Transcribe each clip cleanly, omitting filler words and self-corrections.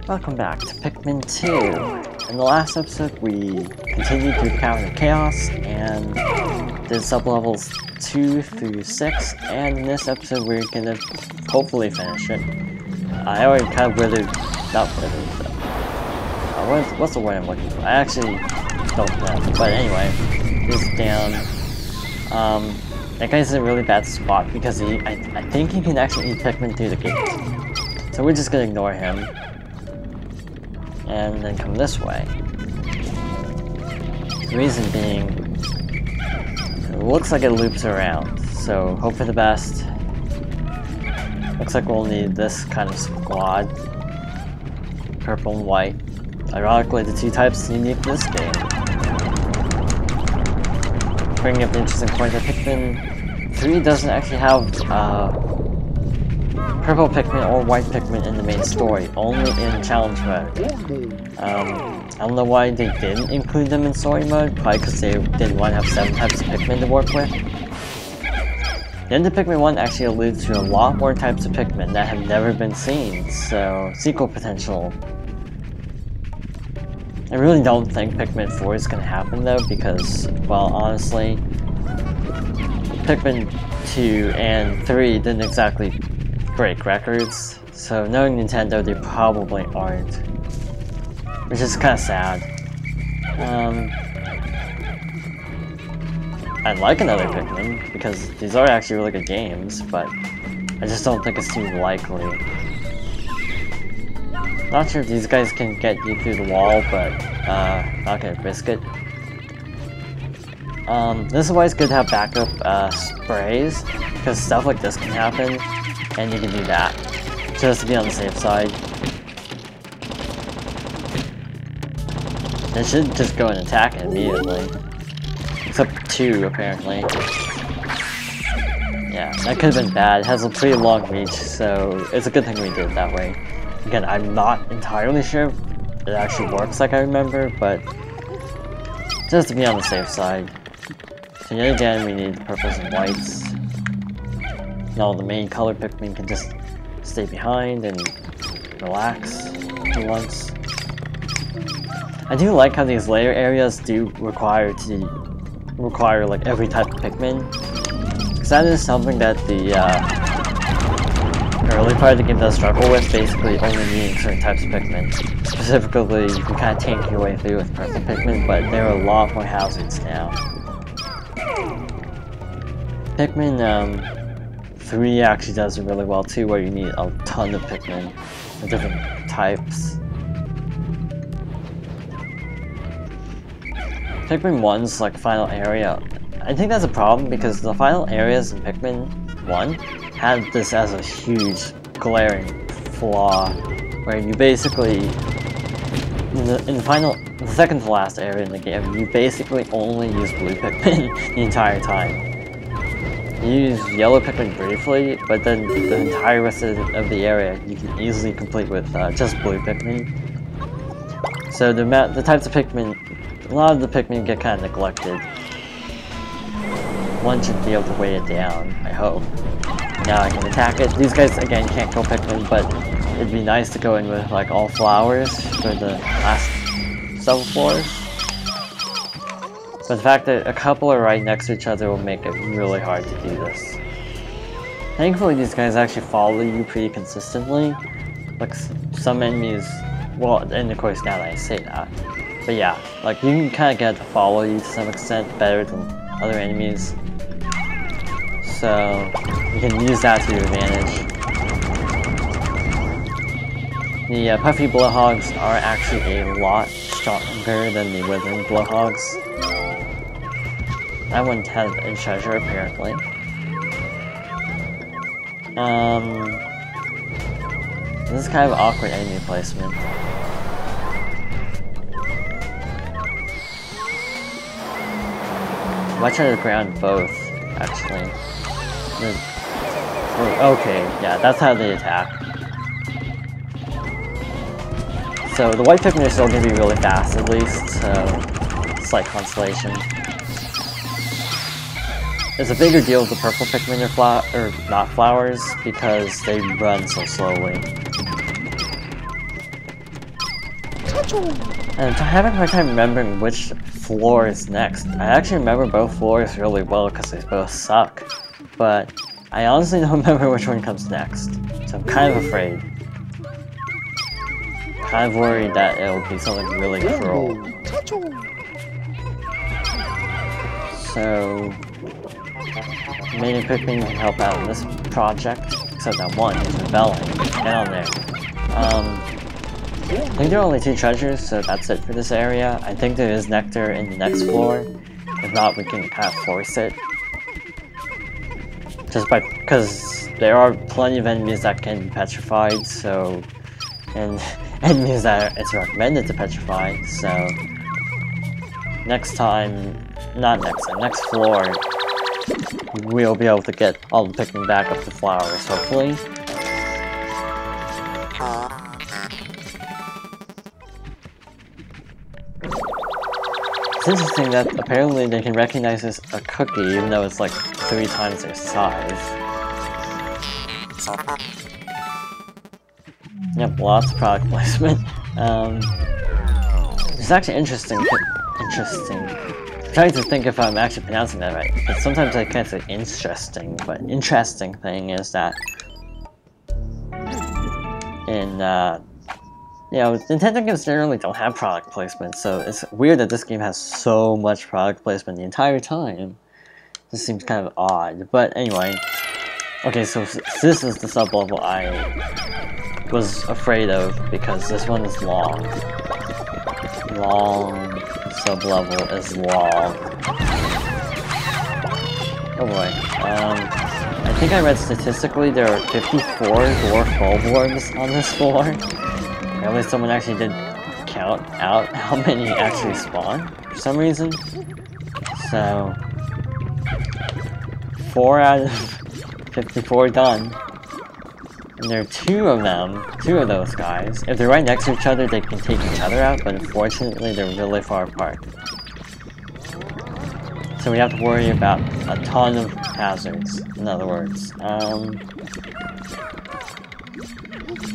Welcome back to Pikmin 2. In the last episode, we continued through the Cavern of Chaos and did sublevels 2 through 6, and in this episode we're gonna hopefully finish it. I already kind of what's the word I'm looking for? I actually don't know, but anyway, he's down. That guy's in a really bad spot because I think he can actually eat Pikmin through the gate. So we're just gonna ignore him. And then come this way. The reason being, it looks like it loops around, so hope for the best. Looks like we'll need this kind of squad. Purple and white. Ironically, the two types unique to this game. Bringing up the interesting point that Pikmin 3 doesn't actually have purple Pikmin or white Pikmin in the main story, only in challenge mode. I don't know why they didn't include them in story mode, probably because they didn't want to have 7 types of Pikmin to work with. The end of Pikmin 1 actually alludes to a lot more types of Pikmin that have never been seen, so sequel potential. I really don't think Pikmin 4 is going to happen though, because, well, honestly, Pikmin 2 and 3 didn't exactly break records, so knowing Nintendo, they probably aren't, which is kind of sad. I'd like another Pikmin, because these are actually really good games, but I just don't think it's too likely. Not sure if these guys can get you through the wall, but not gonna risk it. This is why it's good to have backup sprays, because stuff like this can happen. And you can do that, just to be on the safe side. It should just go and attack it immediately. Except 2, apparently. Yeah, that could have been bad. It has a pretty long reach, so it's a good thing we did it that way. Again, I'm not entirely sure if it actually works like I remember, but just to be on the safe side. So yet again, we need the purples and whites. Now the main color Pikmin can just stay behind and relax for once. I do like how these layer areas do require like every type of Pikmin, because that is something that the early part of the game does struggle with, basically only needing certain types of Pikmin. Specifically, you can kind of tank your way through with purple Pikmin, but there are a lot more hazards now. Pikmin 3 actually does it really well too, where you need a ton of Pikmin of different types. Pikmin 1's like final area, I think that's a problem because the final areas in Pikmin 1 had this as a huge glaring flaw, where you basically, in the second to last area in the game, you basically only use blue Pikmin the entire time. You use yellow Pikmin briefly, but then the entire rest of the area you can easily complete with just blue Pikmin. So the types of Pikmin, a lot of the Pikmin get kind of neglected. One should be able to weigh it down, I hope. Now I can attack it. These guys again can't kill Pikmin, but it'd be nice to go in with like all flowers for the last several floors. But the fact that a couple are right next to each other will make it really hard to do this. Thankfully, these guys actually follow you pretty consistently. Like some enemies, well, and of course now that I say that. But yeah, like you can kind of get it to follow you to some extent better than other enemies. So you can use that to your advantage. The puffy blowhogs are actually a lot stronger than the withering blowhogs. That one has a treasure, apparently. This is kind of awkward enemy placement. I might try to ground both, actually. Okay, yeah, that's how they attack. So the white Pikmin are still going to be really fast, at least, so slight consolation. It's a bigger deal with the purple Pikmin or not flowers because they run so slowly. And I'm having a hard time remembering which floor is next. I actually remember both floors really well because they both suck. But I honestly don't remember which one comes next. So I'm kind of afraid. Kind of worried that it'll be something really cruel. So maybe Pikmin can help out in this project. Except that one is rebelling. Get on there. I think there are only 2 treasures, so that's it for this area. I think there is nectar in the next floor. If not, we can kind of force it. Just because there are plenty of enemies that can be petrified, so... And enemies that it's recommended to petrify, so... Next floor, we'll be able to get all the Pikmin back up to flowers, hopefully. It's interesting that apparently they can recognize this a cookie even though it's like 3 times their size. Yep, lots of product placement. It's actually interesting. I'm trying to think if I'm actually pronouncing that right, but sometimes I can't say interesting, but interesting thing is that in you know, Nintendo games generally don't have product placement, so it's weird that this game has so much product placement the entire time. This seems kind of odd, but anyway. Okay, so this is the sub-level I was afraid of, because this one is long. Sub-level is long. Oh boy. I think I read statistically there are 54 dwarf bulborbs on this floor. Or at least someone actually did count out how many actually spawn for some reason. So 4 out of 54 done. And there are 2 of those guys. If they're right next to each other, they can take each other out, but unfortunately they're really far apart. So we have to worry about a ton of hazards, in other words.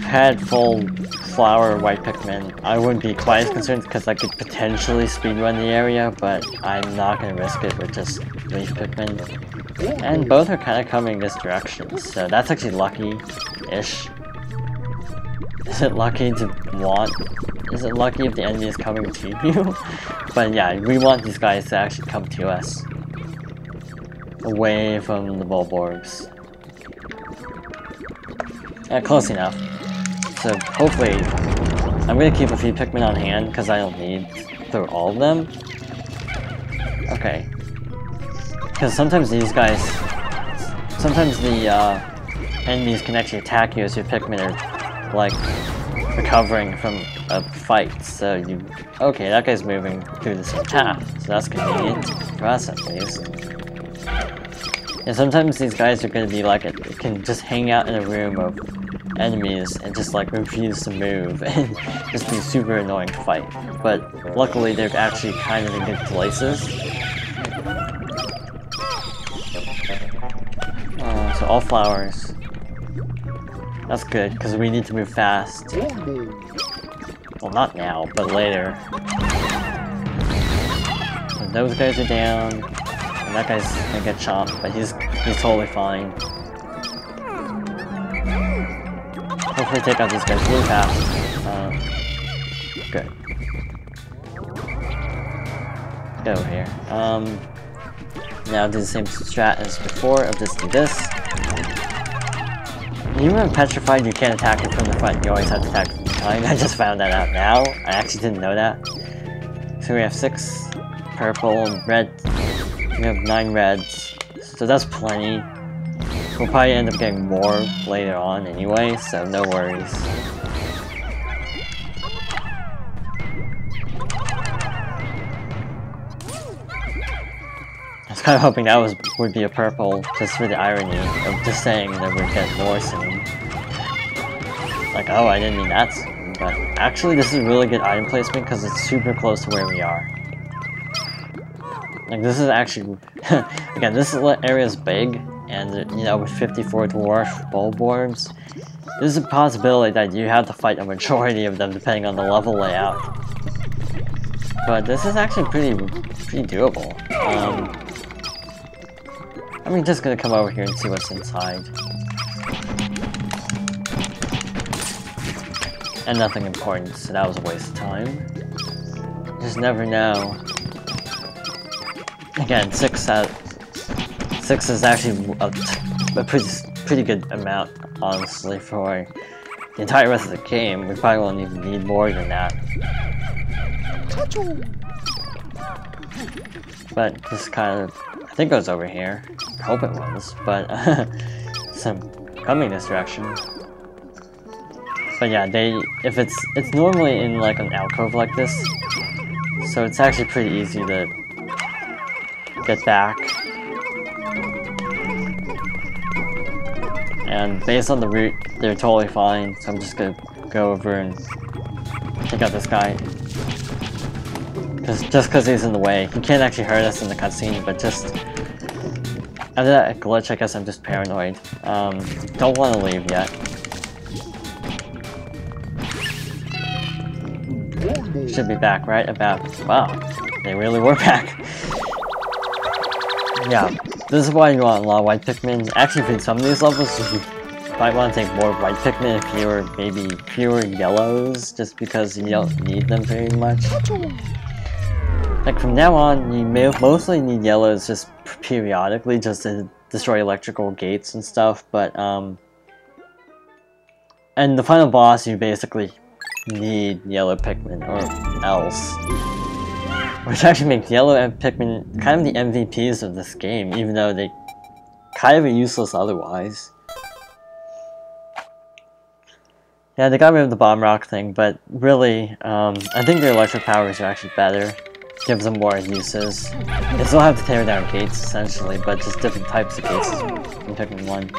Had full flower white Pikmin, I wouldn't be quite as concerned because I could potentially speedrun the area, but I'm not going to risk it with just leaf Pikmin. And both are kind of coming this direction, so that's actually lucky-ish. Is it lucky to want? Is it lucky if the enemy is coming to you? But yeah, we want these guys to actually come to us. Away from the bulborbs. Yeah, close enough. So hopefully, I'm gonna keep a few Pikmin on hand because I don't need through all of them. Okay. Because sometimes these guys, sometimes the enemies can actually attack you as your Pikmin are like recovering from a fight. So you, okay, that guy's moving through the same path, so that's convenient for us at least. And sometimes these guys are going to be like it can just hang out in a room of enemies and just like refuse to move and just be super annoying to fight. But luckily they're actually kind of in good places. So all flowers. That's good because we need to move fast. Well, not now, but later. So those guys are down. And that guy's gonna get chomped, but he's totally fine. Hopefully take out these guys really fast. Good. Get over here. Now do the same strat as before of just do this. Even when petrified, you can't attack it from the front. You always have to attack from behind. I just found that out now. I actually didn't know that. So we have 6 purple and red. We have 9 reds, so that's plenty. We'll probably end up getting more later on anyway, so no worries. I was kind of hoping that would be a purple, just for the irony of just saying that we'd get more soon. Like, oh, I didn't mean that soon, but actually this is really good item placement because it's super close to where we are. Like, this is actually, again, this area is big, and you know, with 54 dwarf bulborbs, there's a possibility that you have to fight a majority of them depending on the level layout. But this is actually pretty doable. I'm just gonna come over here and see what's inside. And nothing important, so that was a waste of time. Just never know. Again, 6 is actually a pretty good amount, honestly, for the entire rest of the game. We probably won't even need more than that. But this kind of, I think it was over here. I hope it was, but some coming this direction. But yeah, it's normally in like an alcove like this, so it's actually pretty easy to get back. And based on the route, they're totally fine, so I'm just gonna go over and take out this guy. Just because he's in the way. He can't actually hurt us in the cutscene, but just after that glitch, I guess I'm just paranoid. Don't want to leave yet. Should be back, right? Wow, they really were back. Yeah, this is why you want a lot of white Pikmin. Actually, for some of these levels, you might want to take more white Pikmin and maybe fewer yellows, just because you don't need them very much. Like from now on, you mostly need yellows just periodically, just to destroy electrical gates and stuff, but and the final boss, you basically need yellow Pikmin, or else. Which actually makes yellow Pikmin kind of the MVPs of this game, even though they kind of are useless otherwise. Yeah, they got rid of the bomb rock thing, but really, I think their electric powers are actually better. Gives them more uses. They still have to tear down gates, essentially, but just different types of gates in Pikmin 1.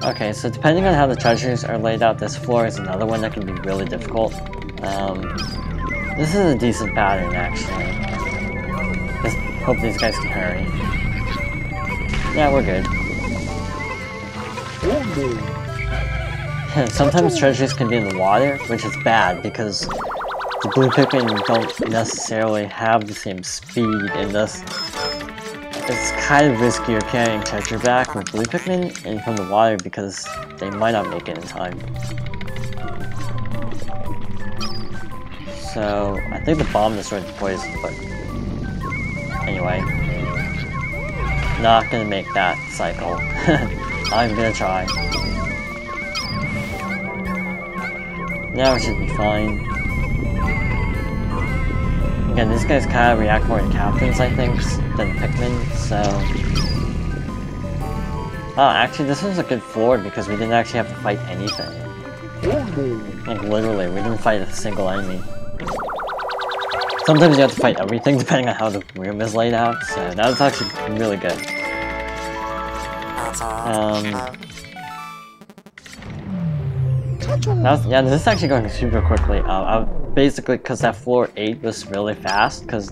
Okay, so depending on how the treasures are laid out, this floor is another one that can be really difficult. This is a decent pattern, actually. Just hope these guys can hurry. Yeah, we're good. Sometimes treasures can be in the water, which is bad, because the blue Pikmin don't necessarily have the same speed, and thus it's kind of riskier carrying treasure back with blue Pikmin and from the water because they might not make it in time. So, I think the bomb destroyed the poison, but anyway. Not gonna make that cycle. I'm gonna try. Now it should be fine. Again, these guys kind of react more to captains, I think, than Pikmin, so... Oh, actually, this was a good floor because we didn't actually have to fight anything. Like, literally, we didn't fight a single enemy. Sometimes you have to fight everything depending on how the room is laid out, so that was actually really good. Yeah, this is actually going super quickly. Basically, because that floor 8 was really fast, because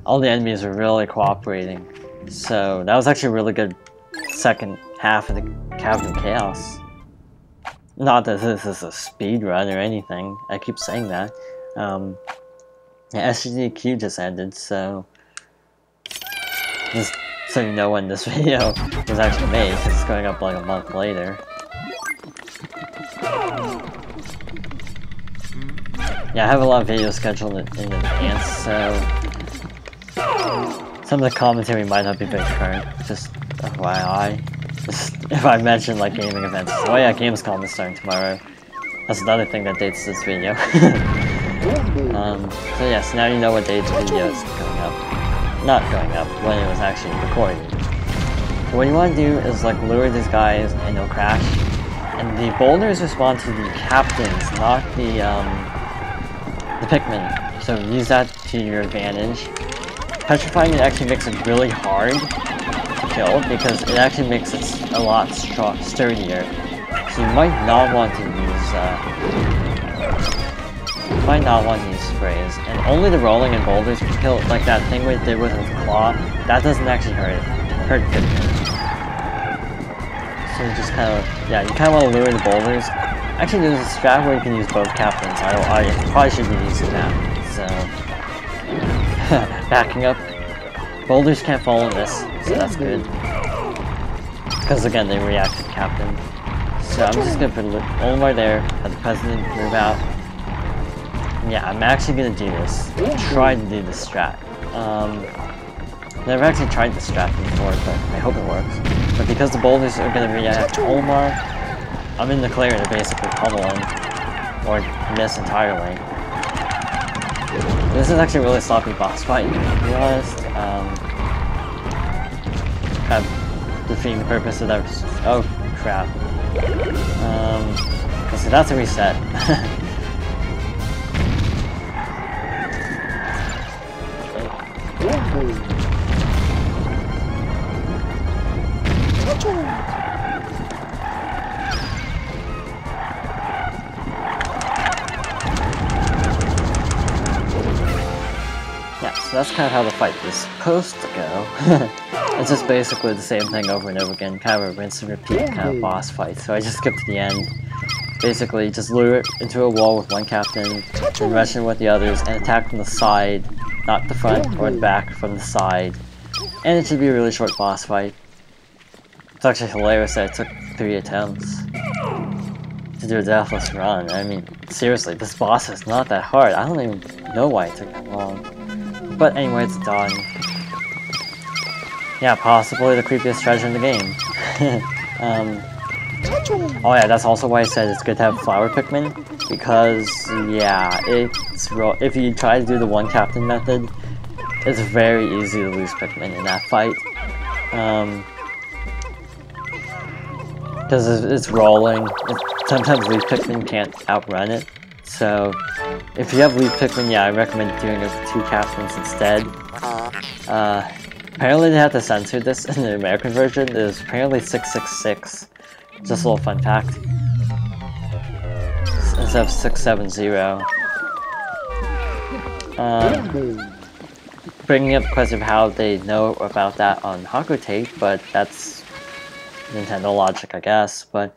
all the enemies were really cooperating. So that was actually a really good second half of the Cavern of Chaos. Not that this is a speed run or anything. I keep saying that. SGDQ just ended, so just so you know when this video was actually made, because it's going up like a month later. Yeah, I have a lot of videos scheduled in advance, so some of the commentary might not be very current, just FYI. Just if I mention like gaming events. Oh yeah, Gamescom is starting tomorrow. That's another thing that dates this video. So yes, now you know what date the video is going up. Not going up, when it was actually recorded. So what you want to do is like lure these guys and they'll crash. And the boulders respond to the captains, not the Pikmin. So use that to your advantage. Petrifying it actually makes it really hard to kill because it actually makes it a lot sturdier. So you might not want to use sprays. And only the rolling and boulders can kill it. Like that thing we did with his claw, that doesn't actually hurt hurt Pikmin. So you just kind of, yeah, you kind of want to lure the boulders. Actually, there's a strat where you can use both captains. I probably should be using that. So, backing up. Boulders can't fall in this, so that's good. Because again, they react to captain. So I'm just gonna put Olimar there, let the president move out. Yeah, I'm actually gonna do this. Try to do this strat. Never actually tried this strat before, but I hope it works. But because the boulders are gonna react to Olimar, I'm in the clear to basically pummel him, or miss entirely. This is actually a really sloppy boss fight, to be honest. Kind of defeating the purpose of that. Oh crap. So that's a reset. Yeah, so that's kind of how the fight is supposed to go. It's just basically the same thing over and over again, kind of a rinse and repeat kind of boss fight. So I just skipped to the end. Basically, just lure it into a wall with one captain, then rush in with the others, and attack from the side, not the front or the back, from the side. And it should be a really short boss fight. It's actually hilarious that it took 3 attempts to do a deathless run. I mean, seriously, this boss is not that hard. I don't even know why it took that long. But anyway, it's done. Yeah, possibly the creepiest treasure in the game. Oh yeah, that's also why I said it's good to have flower Pikmin, because yeah, if you try to do the one captain method, it's very easy to lose Pikmin in that fight. Because it's rolling. Sometimes leaf Pikmin can't outrun it. So if you have leaf Pikmin, yeah, I recommend doing it with 2 captains instead. Apparently they had to censor this in the American version. It was apparently 666. Just a little fun fact. Instead of 670. Bringing up the question of how they know about that on Haku tape, but that's Nintendo logic, I guess. But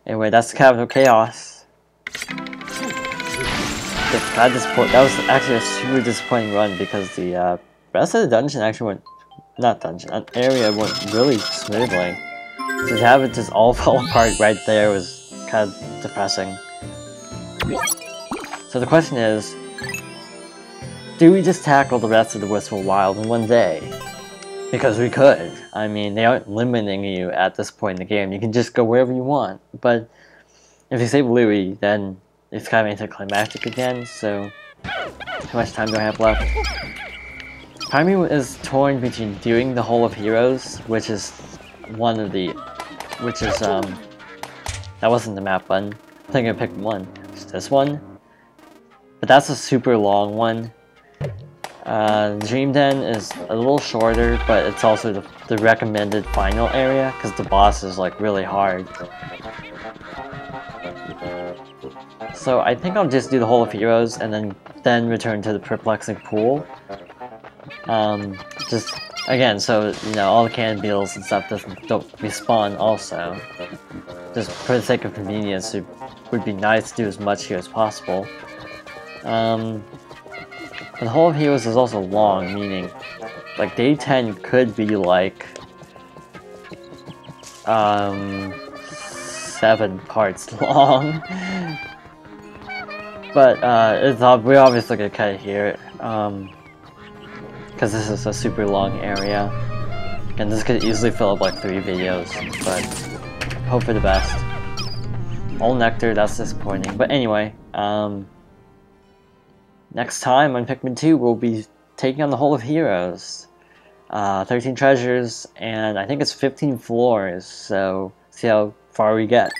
anyway, that's the Cabinet of Chaos. That was actually a super disappointing run because the rest of the dungeon actually went, not dungeon, an area went really smoothly. To have it just all fall apart right there was kind of depressing. So the question is, do we just tackle the rest of the Wistful Wild in one day? Because we could. I mean, they aren't limiting you at this point in the game. You can just go wherever you want. But if you save Louie, then it's kind of anticlimactic again, so how much time do I have left? Part of me is torn between doing the Hole of Heroes, which is that wasn't the map button. I think I picked one. It's this one. But that's a super long one. Dream Den is a little shorter, but it's also the recommended final area, because the boss is like really hard. So I think I'll just do the Hole of Heroes and then return to the Perplexing Pool. Just again, so you know all the cannon beetles and stuff don't respawn also. Just for the sake of convenience, it would be nice to do as much here as possible. The Hole of Heroes is also long, meaning like day 10 could be like 7 parts long. But we're obviously gonna cut it here, because this is a super long area, and this could easily fill up like 3 videos. But hope for the best. All nectar, that's disappointing. But anyway, next time on Pikmin 2, we'll be taking on the Hole of Heroes. 13 treasures, and I think it's 15 floors, so see how far we get.